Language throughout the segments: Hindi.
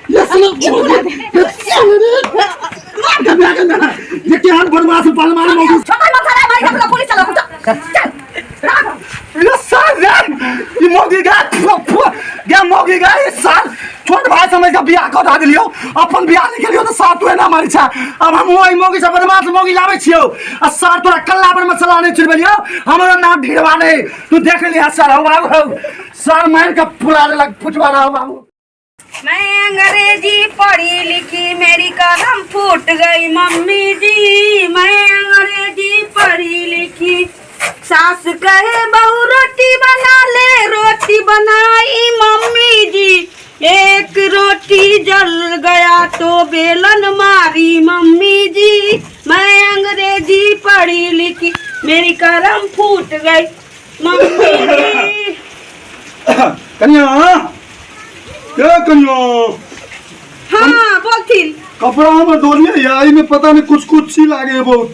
ये साला ये क्या बदमाश पाल मार मोगी छोटा मत है भाई हम पुलिस चलो चल ये साल ये मोगी क्या मोगी गा ये साल छोट भाई समझ का बियाह करा दिलियो अपन बियाह नहीं केलियो तो साथ हुए ना मारी छा अब हम ओई मोगी से बदमाश मोगी लावे छियो आ सर तोरा कल्ला पर मसला नहीं छिड़बलियो हमरो नाम ढीरवा नहीं तू देख लिया सर हो बाबू सर मार का पुला लग फुटवा रहा बाबू। मैं अंग्रेजी पढ़ी लिखी मेरी कलम फूट गई मम्मी जी। मैं अंग्रेजी पढ़ी लिखी सास कहे बहू रोटी बना ले रोटी बनाई मम्मी जी। एक रोटी जल गया तो बेलन मारी मम्मी जी। मैं अंग्रेजी पढ़ी लिखी मेरी कलम फूट गई मम्मी जी। कन्या क्या कन्या हाँ बोलती कपड़ा में धोलिए यार में पता नहीं कुछ सी लागे बहुत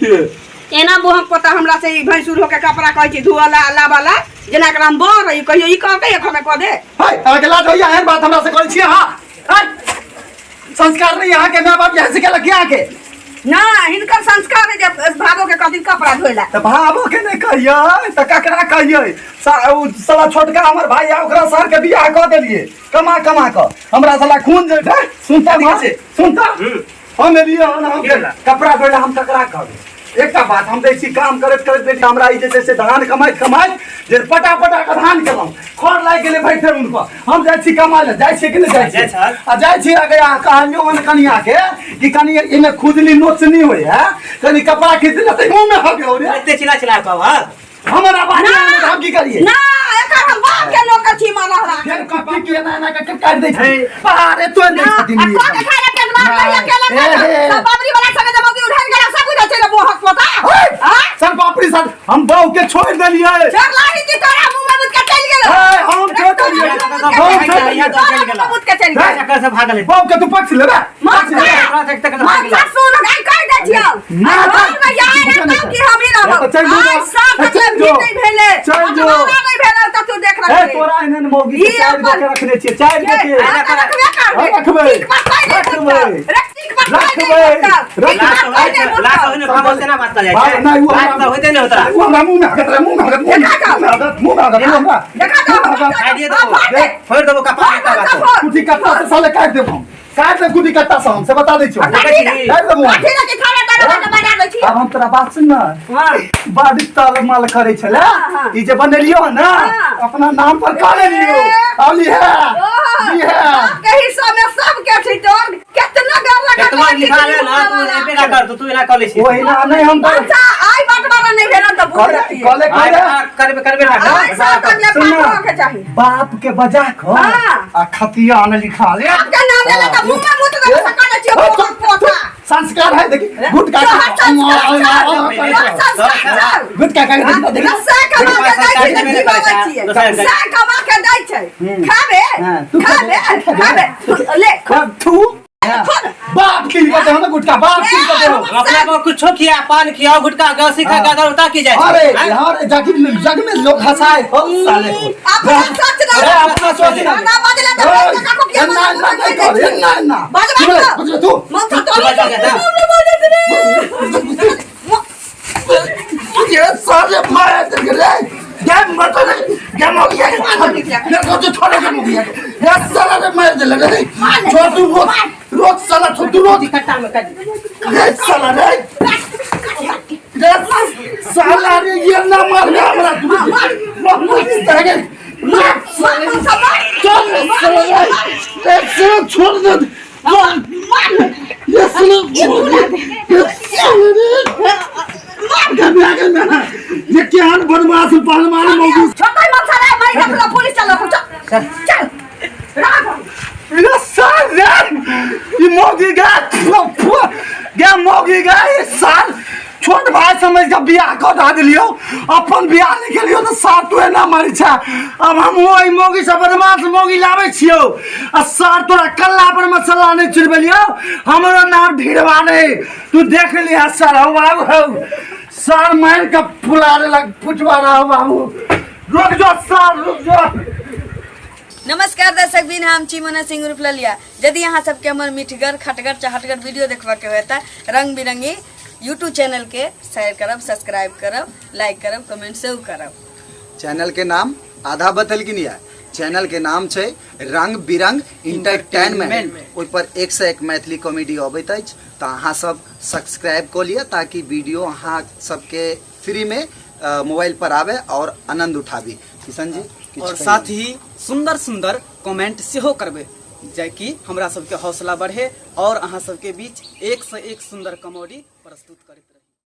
एना बोहक पता हमरा से भैंसुर होके कपड़ा कहै छी धुआला अल्लाह वाला जना के नाम बोल रही कहियो ई कह के हमें कह दे हाय अगला तो यहां बात हमरा से कहै छी हां हाय संस्कार नहीं यहां के मां बाप यहां से के लगिया के ना हिनकर संस्कार है जब भाबो के कथि कपड़ा धोइला त भाबो के नहीं कहियो त ककरा कहियो साला छोटका हमर भाई आ ओकरा सर के बियाह क देलिए कमा क हमरा साला खून जे सुनता नहीं से सुनता हम एलिए हम कपड़ा धोइला हम ककरा कहबे एक बात हम देखी काम करत बेटा हमरा ई जैसे धान कमाइत जे पटा का धान केलौ खर लाग गेले बैठे उनको हम जाय छी कमाय ले जाय छी कि नहीं जाय छी आ जाय छी आ गया कहानियों में कनिया के कि कनी इने खुजली नोच नहीं होय है कनी कपड़ा खींच ले मुंह में हो गयो रे एते चिल्ला कहब हां हमरा बात हम की करिए ना एकर हम बाप के लोग छी मानहरा यार कथि के ना के काट दे छै अरे तो नहीं छथि नहीं आ के खाए के मार कहिया केला सब बाबरी वाला संग जब की उठान गेला सब कुछ छै बोहक पता हां सर बापरी सर हम बाऊ के छोड़ देलिए चल लाही की तोरा मुंह में मुद के चल गेलो हम छोड़ देलिए मुद के चल गेलो चक्कर से भागले बाऊ के तू पक्ष ले मार सुन गई कह दे छियो ना यार ना की हम ही रहब आज सब मतलब भी नहीं भेले चल जो नहीं भेले त तू देख रख ए तोरा इनन मोगी के चार के रखने छिए चार के रखबे लाख होने खबर से ना बात कर जाए बात होते नहीं होता वो मुंह में हगत मुंह में हगत खाई दिए तो फोड़ दो कपड़ा का बात कुटी कट्टा से साले काट देबो काट दे कुटी कट्टा से हम से बता दे छियो काट देबो अब हम तोरा बात सुन ना हां बड़ी ताल माल करे छले ई जे बनेलियो ना अपना नाम पर का लेलियो आली है ये है के हिस्सा में सब के छी तो कितना डर लगा कितना लिखा है ना तू एपे ना कर तू इला कॉलेज वही ना नहीं हम अच्छा आई बंटवारा नहीं भेला तो बोल रही कॉलेज करबे ना सब अगले पापा के चाहिए बाप के बजा खो आ खतिया ने लिखा ले आपका नाम लेला तो मुंह में मुत के सका दे छियो पोता संस्कार है देखी गुटका गुटका का देखी रस्सा कमा के दै छै जीवावै छियै रस्सा कमा के दै छै खाबे ले तू बाप की कहते हो गुटका बाप की कहते हो अपना को कुछ खिया पान खिया गुटका का सिखा का उता की जाए अरे यार जग में लोग हंसाए हो साले को अपना सोच ना अपना सोच ना ना बदले तो को क्या ना बदले तू मन तो ये साले मार दे रे गेम मत रे गेम हो गया ये तो छोड़ के हो गया ये साला ने मार दे लगे छोड़ तू रोज साला छोड़ तू रोज इकट्ठा में कर ये साला रे ये साला रे ये ना मार दे हमरा तू चल छोड़ दे ये ये क्या बदमाश पाल मार मोगी छोटा मत है मैं अपना पुलिस चलो चल ये साल ये मोगी गा मोगी गा ये साल छोट भाई समझ का बियाह करा दिलियो अपन बियाह नहीं केलियो तो साथ तो ना मारी छा अब हम ओई मोगी से बदमाश मोगी लावे छियो आ सर तोरा कल्ला पर मसला नहीं छिड़बलियो हमरो नाम ढीरवा नहीं तू देख लिया सर हो बाबू सर मार का फुला लग फुटवा रहा बाबू रुक जा सर रुक जा नमस्कार दर्शक बिन हम छी मना सिंह उर्फ ललिया। यदि यहाँ सबके हमर मिठगर खटगर चहटगर वीडियो देखबा के होता रंग बिरंगी यूट्यूब चैनल के शेयर करब, सब्सक्राइब करब, लाइक करब, कमेंट सेव करब। चैनल के नाम आधा बतल की नहीं है, चैनल के नाम छै रंग बिरंग इंटरटेनमेंट। ओहि पर 1 से 1 मैथिली कॉमेडी अबैत अछि, तो अहाँ सब सब्सक्राइब कर लिया ताकि वीडियो अहाँ सबके फ्री में मोबाइल पर आवे और आनंद उठाबी। किशन जी और साथ ही सुंदर सुंदर कमेंट सेहो करबे जाकि हमरा सबके हौसला बढ़े और अहाँ सबके बीच 1 से 1 सुंदर कॉमेडी प्रस्तुत करते रहे।